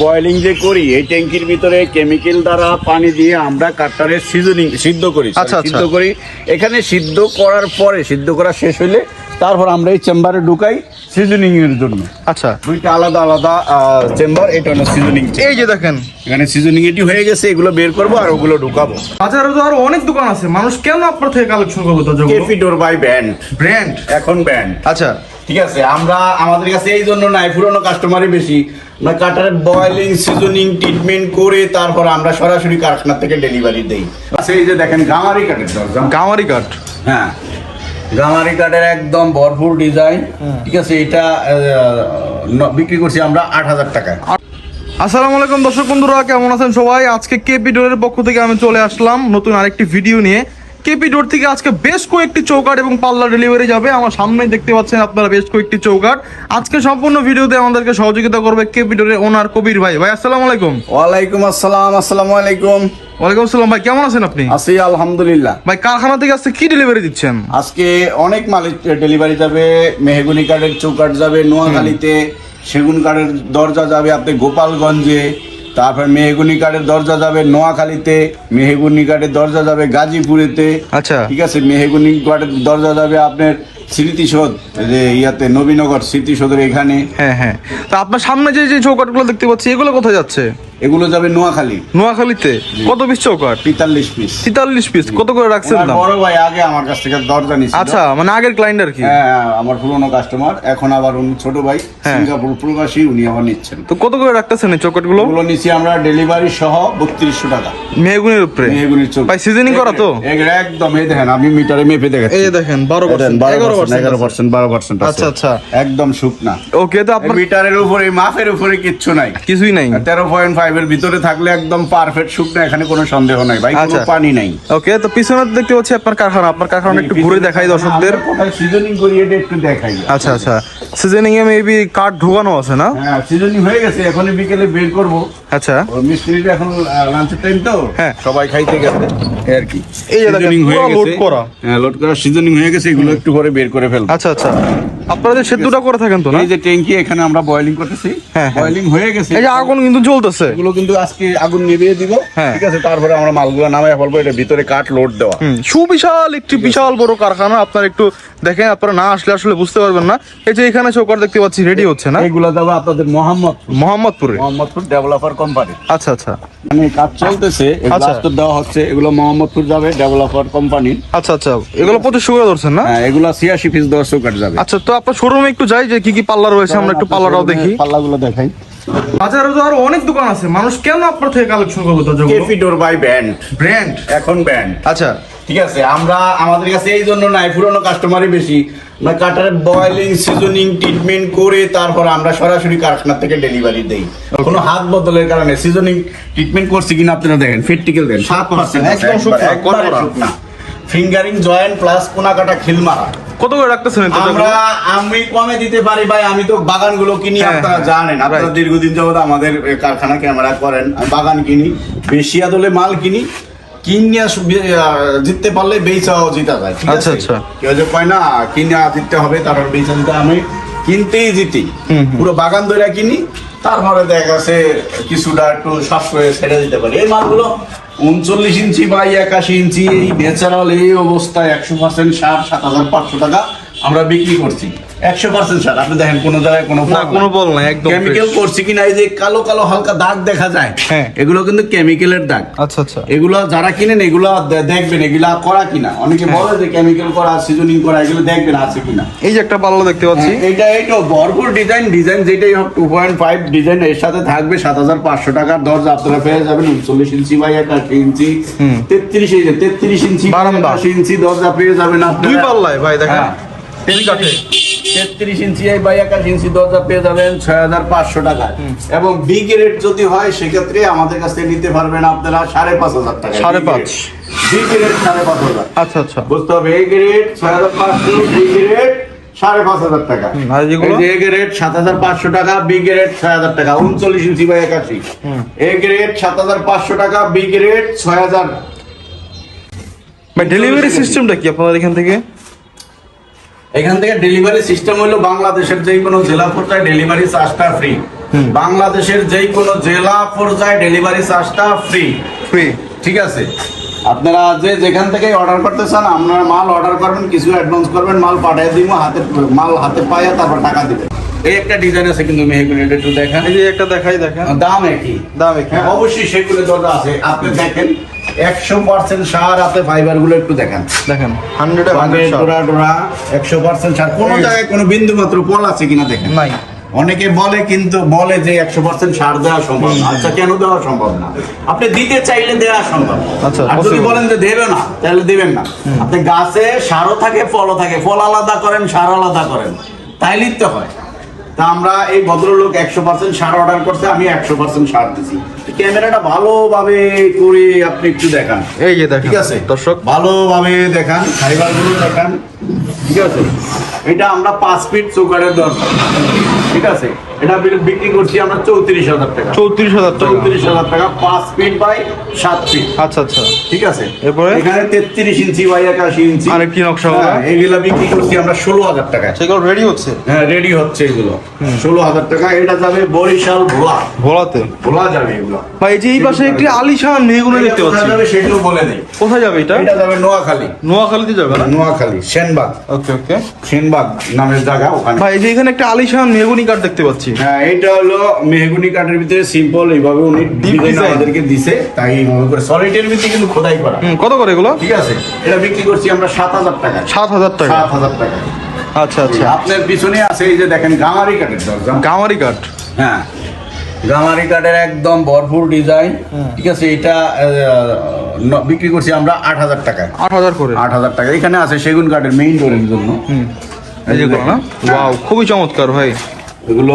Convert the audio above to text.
Boiling যে করি এই ট্যাঙ্কির ভিতরে কেমিক্যাল দ্বারা পানি দিয়ে আমরা কাঠটারে সিদ্ধ করি। আচ্ছা, আচ্ছা। সিদ্ধ করি এখানে, সিদ্ধ করার পরে সিদ্ধ করা শেষ হইলে তারপর আমরা এই চেম্বারে ঢুকাই সিজনিং এর জন্য। আচ্ছা, দুইটা আলাদা আলাদা চেম্বার, এটা হলো সিজনিং। এই যে দেখেন এখানে সিজনিং এটি হয়ে গেছে, এগুলো বের করবো আর ওগুলো ঢুকাবো। বাজারে তো আরো অনেক দোকান আছে, মানুষ কেন আপনার থেকে কালেকশন করবে? তো কেপি ডোর বাই ব্র্যান্ড এখন ব্র্যান্ড। আচ্ছা, ঠিক আছে, আমরা আমাদের কাছে এই জন্য নাই, পুরোনো কাস্টমারই বেশি। আমরা কাটারের বয়েলিং সিজনিং ট্রিটমেন্ট করে তারপর আমরা সরাসরি কারখানা থেকে ডেলিভারি দেই। আচ্ছা, এই যে দেখেন গামারি কাঠের দরজা। গামারি কাঠ, হ্যাঁ, গামারি কাঠের একদম ভরপুর ডিজাইন। ঠিক আছে, এটা বিক্রি করছি আমরা 8,000 টাকায়। আসসালামু আলাইকুম দর্শক বন্ধুরা, কেমন আছেন সবাই? আজকে কেপি ডোরের পক্ষ থেকে আমি চলে আসলাম নতুন আরেকটি ভিডিও নিয়ে। কেপি ডোর থেকে আজকে বেশ কয়েকটি চৌকাঠ এবং পাল্লা ডেলিভারি যাবে। আমার সামনেই দেখতে পাচ্ছেন আপনারা বেশ কয়েকটি চৌকাঠ। আজকে সম্পূর্ণ ভিডিওতে আমাদেরকে সহযোগিতা করবে কেপি ডোরের ওনার কবির ভাই। ভাই আসসালামু আলাইকুম। ওয়ালাইকুম আসসালাম। আসসালামু আলাইকুম। ওয়ালাইকুম আসসালাম ভাই, কেমন আছেন আপনি? আছি আলহামদুলিল্লাহ। ভাই কারখানা থেকে আজকে কি ডেলিভারি দিচ্ছেন? আজকে অনেক মাল ডেলিভারি যাবে। মেহগুনি কাঠের চৌকাঠ যাবে নোয়াখালীতে, সেগুন কাঠের দরজা যাবে আপনি গোপালগঞ্জে, তারপর মেহগুনি কাঠের দরজা যাবে নোয়াখালীতে, মেহগুনি কাঠের দরজা যাবে গাজীপুরেতে। আচ্ছা, ঠিক আছে, মেহগুনি কাঠের দরজা যাবে আপনার স্মৃতিসৌধ, যে ইয়াতে নবীনগর স্মৃতিসৌধের এখানে। হ্যাঁ হ্যাঁ। তা আপনার সামনে যে যে চৌকাঠগুলো দেখতে পাচ্ছি এগুলো কোথায় যাচ্ছে? এগুলো যাবে নোয়াখালী। নোয়াখালীতে কত পিস চৌকাঠ? 43 পিস। 43 পিস। কত করে রাখছেন দাম? বড় ভাই আগে আমার কাছ থেকে দরজা নিছিল। আচ্ছা, মানে আগের ক্লায়েন্ট আর কি। হ্যাঁ, আমার পুরনো কাস্টমার, এখন আবার উনি ছোট ভাই হ্যাঁ। সিঙ্গাপুর প্রবাসী, উনি আবার নিচ্ছেন। তো কত করে রাখতেছেন এই চৌকাঠগুলো? ওগুলো নিচ্ছি আমরা ডেলিভারি সহ 3200 টাকা। মেহগুনির উপরে? মেহগুনির চৌকাঠ ভাই সিজনিং করা তো? একদম। এই দেখেন, আমি মিটারে মেপে দেখাচ্ছি। এই দেখেন 12%, 11%, 12%। আচ্ছা আচ্ছা, একদম শুকনা। ওকে। তো আপনার মিটারের উপরে, মাপের উপরে কিচ্ছু নাই, কিছুই নাই। 13.5 এর ভিতরে থাকলে একদম পারফেক্ট শুকনা, এখানে কোনো সন্দেহ নাই ভাই, কোনো আচ্ছা। পানি নাই। ওকে, তো পিছনে দেখতে পাচ্ছি আপনার কারখানা। আপনার কারখানা একটু ঘুরে দেখাই দর্শকদের। সিজনিং করি এটা একটু দেখাই। আচ্ছা আচ্ছা, সিজনিং এ মেবি কাঠ ঢোকানো আছে না? হ্যাঁ, সিজনিং হয়ে গেছে, এখনই বিকেলে বের করব। আচ্ছা, ওর মিস্ত্রিটা এখন লাঞ্চের টাইম তো, হ্যাঁ। সবাই খাইতে গেছে এই আর কি। এই যে দেখেন Seasoning হয়ে পুরো লোড গেছে। করা। হ্যাঁ, লোড করা সিজনিং হয়ে গেছে, এগুলো একটু পরে বের করে ফেলবো। আচ্ছা আচ্ছা, আপনারা যে সেদ্ধটা করে থাকেন তো না? এই যে ট্যাঙ্কি, এখানে আমরা বয়েলিং করতেছি। হ্যাঁ, হ্যাঁ। বয়েলিং হয়ে গেছে, এই যে আগুন কিন্তু জ্বলতেছে। এগুলো কিন্তু আজকে আগুন নিভিয়ে দিব। হ্যাঁ। ঠিক আছে, তারপরে আমরা মালগুলো নামায় ফেলবো। এটা ভিতরে কাঠ লোড দেওয়া। সুবিশাল একটি বিশাল বড় কারখানা। আপনারা একটু দেখেন, আপনারা না আসলে আসলে বুঝতে পারবেন না। এই যে এখানে চৌকাঠ দেখতে পাচ্ছি রেডি হচ্ছে না? এগুলো দেবো আপনাদের মোহাম্মদপুরে। Mohammadpur developer company. আচ্ছা আচ্ছা মানে কাজ চলতেছে, এগুলো আচ্ছা। আস্তর দেওয়া হচ্ছে। এগুলো মোহাম্মদপুর যাবে ডেভেলপার কোম্পানি। আচ্ছা আচ্ছা, এগুলো 2500 করে ধরছেন না? হ্যাঁ, এগুলো 86 পিস 10 চৌকাঠ যাবে। আচ্ছা, তো আপনার শোরুমে একটু যাই যে কি কি পাল্লা রয়েছে, আমরা একটু পাল্লাটাও দেখি। পাল্লাগুলো দেখাই। বাজারে তো আরো অনেক দোকান আছে, মানুষ কেন আপনার থেকে কালেকশন করবে? তো কেপি ডোর বাই ব্র্যান্ড এখন ব্র্যান্ড। আচ্ছা, ঠিক আছে, আমরা আমাদের কাছে এই জন্য নাই, পুরোনো কাস্টমারই বেশি। আমরা কাটারের বয়েলিং সিজনিং ট্রিটমেন্ট করে তারপর আমরা সরাসরি কারখানা থেকে ডেলিভারি দেই। কোনো হাত বদলের কারণে সিজনিং ট্রিটমেন্ট করছি কিনা আপনারা দেখেন, ফেটটিকেল দেন 7%, একদম শুকনা। ফিঙ্গারিং জয়েন্ট প্লাস কোনা কাটা খিল মারা। কত করে রাখতেছেন? আমি কমে দিতে পারি ভাই, আমি তো বাগানগুলো কিনি, হ্যাঁ, আপনারা হ্যাঁ, জানেন, আপনারা right. দীর্ঘদিন যাবত আমাদের কারখানা ক্যামেরা করেন। আমি বাগান কিনি, বেশি আদলে মাল কিনি, কিনিয়া জিততে পারলে বেচাও জিতা যায়। ঠিক আচ্ছা, আছে, আচ্ছা। কেউ যে কয় না কিনা জিততে হবে তারপর বেচা জিতে, আমি কিনতেই জিতি। পুরো বাগান ধরে কিনি, তারপরে দেখা গেছে কিছুটা একটু শ্বাস করে ছেড়ে দিতে পারি। এই মালগুলো 39 ইঞ্চি বা 81 ইঞ্চি এই ন্যাচারাল এই অবস্থায় 100% সার 7,500 টাকা আমরা বিক্রি করছি। 100% সার। আপনি দেখেন কোনো জায়গায় কোনো বল নাই, একদম কেমিক্যাল করছি কিনা। এই যে কালো কালো হালকা দাগ দেখা যায়, হ্যাঁ, এগুলো কিন্তু কেমিক্যালের দাগ। আচ্ছা আচ্ছা, এগুলো যারা কিনেন এগুলো দেখবেন এগুলা করা কিনা। অনেকে বলে যে কেমিক্যাল করা, সিজনিং করা, এগুলো দেখবেন আছে কিনা। এই যে একটা পাল্লা দেখতে পাচ্ছি, এইটা ভরপুর ডিজাইন যেটাই হোক 2.5 ডিজাইন, এর সাথে থাকবে 7,500 টাকার দরজা আপনারা পেয়ে যাবেন। 39 ইঞ্চি বাই 81 ইঞ্চি, 33 ইঞ্চি বারান্দা, 80 ইঞ্চি দরজা পেয়ে যাবেন আপনারা। দুই পাল্লায় ভাই দেখেন। 33 ইঞ্চি বাই 81 ইঞ্চি দরজা পেয়ে যাবেন 6,500 টাকায়। এবং বি গ্রেড যদি হয় সেক্ষেত্রে আমাদের কাছ থেকে নিতে পারবেন আপনারা 5,500 টাকা। 5.5 বি গ্রেড 5,500। আচ্ছা আচ্ছা, বুঝতে হবে, এ গ্রেড 6,500, বি গ্রেড 5,500 টাকা। আর যেগুলো এ গ্রেড 7,500 টাকা, বি গ্রেড 6,000 টাকা। 39 ইঞ্চি বাই 81, এ গ্রেড 7,500 টাকা, বি গ্রেড 6,000। ভাই ডেলিভারি সিস্টেমটা কি আপনাদের এখান থেকে? এখান থেকে ডেলিভারি সিস্টেম হলো বাংলাদেশের যে কোনো জেলা পর্যায়ে ডেলিভারি চার্জটা ফ্রি। বাংলাদেশের যে কোনো জেলা পর্যায়ে ডেলিভারি চার্জটা ফ্রি। ফ্রি। ঠিক আছে, আপনারা যে যেখান থেকে অর্ডার করতে চান আপনারা মাল অর্ডার করবেন, কিছু অ্যাডভান্স করবেন, মাল পাঠিয়ে দিব, মাল হাতে পাইয়া তারপর টাকা দিবেন। এই একটা ডিজাইন আছে কিন্তু মেহগুনি, এটা একটু দেখেন। এই যে একটা দেখাই, দেখেন দাম একই। দাম একই। হ্যাঁ, অবশ্যই সেগুলো দরজা আছে। আপনি দেখেন 100% সার হাতে ফাইবার গুলো একটু দেখেন, দেখেন 100 ডোরা ডোরা 100% সার, কোনো জায়গায় কোনো বিন্দু মাত্র পল আছে কিনা দেখেন। নাই। অনেকে বলে কিন্তু বলে যে 100% সার দেওয়া সম্ভব না। আচ্ছা, কেন দেওয়া সম্ভব না? আপনি দিতে চাইলে দেওয়া সম্ভব। আচ্ছা, আর যদি বলেন যে দেবে না তাহলে দিবেন না। আপনি গাছে সারও থাকে ফলও থাকে, ফল আলাদা করেন সার আলাদা করেন, তাইলেই তো হয়। তা আমরা এই ভদ্রলোক 100% সার অর্ডার করতে, আমি 100% সার দিছি। ক্যামেরাটা ভালোভাবে করে আপনি একটু দেখান। এই যে দেখেন, ঠিক আছে দর্শক ভালোভাবে দেখান, ফাইবার গুলো দেখান। ঠিক আছে, এটা আমরা 5 ফিট চৌকাঠের দরকার। ঠিক আছে, এটা বিক্রি করছি আমরা 34,000 টাকা। 34,000 টাকা। 34,000 টাকা, 5 ফিট বাই 7 ফিট। আচ্ছা আচ্ছা, ঠিক আছে। এরপরে এখানে 33 ইঞ্চি বাই 81 ইঞ্চি আরেকটি নকশা হবে। হ্যাঁ, এগুলা বিক্রি করছি আমরা 16,000 টাকা। সেগুলো রেডি হচ্ছে। হ্যাঁ, রেডি হচ্ছে এগুলো 16,000 টাকা। এটা যাবে বরিশাল ভোলা, ভোলাতে। ভোলা যাবে এগুলো। ভাই এই যে এই পাশে একটি আলিশান মেহগুনি দেখতে পাচ্ছি, যাবে সেটাও বলে দেই। কোথায় যাবে এটা? এটা যাবে নোয়াখালী। নোয়াখালীতে যাবে না? নোয়াখালী সেনবাগ। ওকে ওকে। সেনবাগ নামের জায়গা ওখানে। ভাই এই যে এখানে একটা আলিশান মেহগুনি কাঠ দেখতে পাচ্ছি। হ্যাঁ, এটা হলো মেহগুনি কাঠের ভিতরে সিম্পল, এইভাবে উনি ডিজাইন design। আমাদেরকে দিছে, তাই এইভাবে করে সলিডের ভিতরে কিন্তু খোদাই করা। কত করে এগুলো? ঠিক আছে, এটা বিক্রি করছি আমরা 7,000 টাকা। 7,000 টাকা। 7,000 টাকা। আচ্ছা আচ্ছা। আপনার পিছনে আছে এই যে দেখেন গামারি কাঠের দরজা। গামারি কাঠ। হ্যাঁ, গামারি কাঠের একদম ভরপুর ডিজাইন। ঠিক আছে, এটা বিক্রি করছি আমরা 8,000 টাকা। 8,000 করে। 8,000 টাকা। এখানে আছে সেগুন কাঠের মেইন ডোরের জন্য। এই যে না, ওয়াও খুবই চমৎকার ভাই। এগুলো